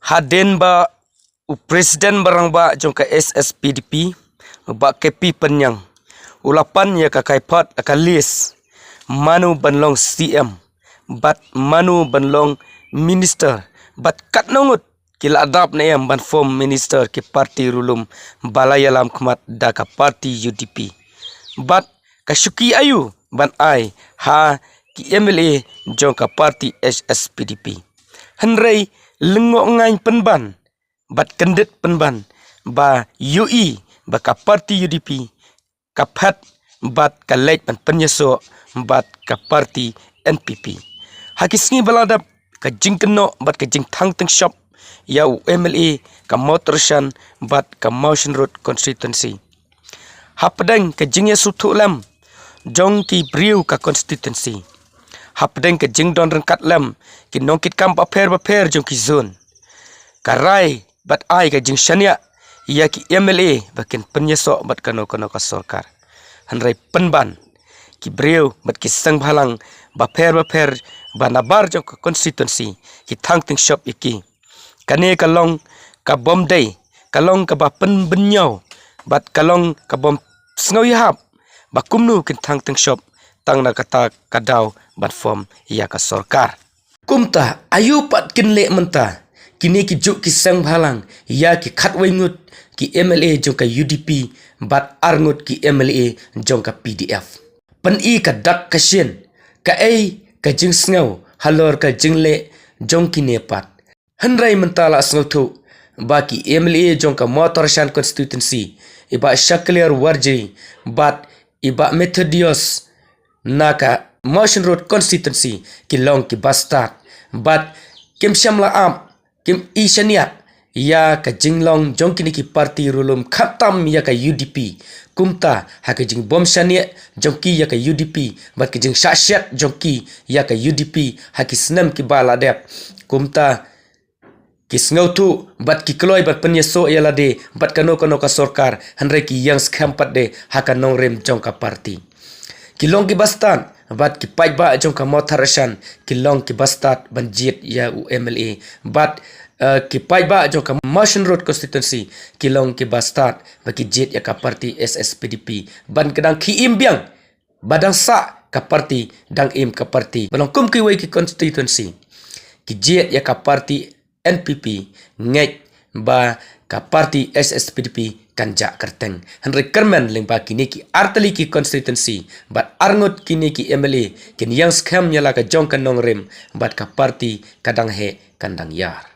Haden ba presiden barang ba jong ka SSPDP ba kepi penyang ulapan ya ka kaipat ka list manu banlong CM bat manu banlong minister bat kat nongut kila adap na yam ban form minister ke parti rulum balayalam khmat da ka parti UDP bat kasuki ayu ban ai ha ki MLA jong ka parti SSPDP henrei lengo ngai penban bat kendit penban ba UI ba ka parti UDP kapat bat ka lek pan penyeso bat ka parti NPP hakisngi baladap ka jingkeno bat ka jing thang Tyngshop ya MLA ka Mawthadrashan bat ka Motion Road constituency hapdeng ka jingya sutu lam jong ki briu ka constituency hapdeng ka jing don rengkat lam ki nongkit kam ba pher jong ki zone karai bat ai ka jing shania ya ki MLA bakin penyeso bat kano ka sarkar hanrai penban ki breu bat ki sang bhalang ba pher ba nabar jong ka constituency ki thang Tyngshop iki kane kalong ka bom day kalong ka ba pen benyau bat kalong ka bom sngoy hap ba kumnu kin thang Tyngshop tang na kata kadaw bat form ya ka sarkar kumta ayu pat kin le menta kini ki juk ki sang bhalang ya ki khatwai ngut ki MLA jong ka UDP bat arngut ki MLA jong ka PDF pan i ka dak ka shin ka ai ka jing sngaw halor ka jing le jong ki nepat hanrai mentala sngaw thu ba ki MLA jong ka Mawthadrashan constituency iba shakler warji bat iba Methodios naka Motion Road constituency ki long ki Stad bat kim shamla am kim ishania ya ka jinglong jong kini ki parti rulum khatam ya ka UDP kumta ha ka jing bom shania jong ki ya ka UDP bat ka jing shashat jong ki ya ka UDP ha ki snam ki baladep kumta ki snautu bat ki kloi bat penyeso ya lade bat kano ka sarkar hanre ki yang skhampat de ha ka nongrem jong ka parti kilong ki Stad bat ki paiba jong ka Mawthadrashan kilong ki Stad banjit ya MLA bat ki paiba jong ka Motion Road constituency kilong ki Stad bagi jet ya ka parti SSPDP ban kedang ki imbiang badang sa ka parti dang im ka parti balong kum ki wai ki constituency ki jet ya ka parti NPP ngek ba ka parti SSPDP kanjak kerteng henry kerman lengba kini ki artali ki constituency bat arngut kini ki MLA kin yang skam nyala ka jong kan nongrem bat ka parti kadang he kandang yar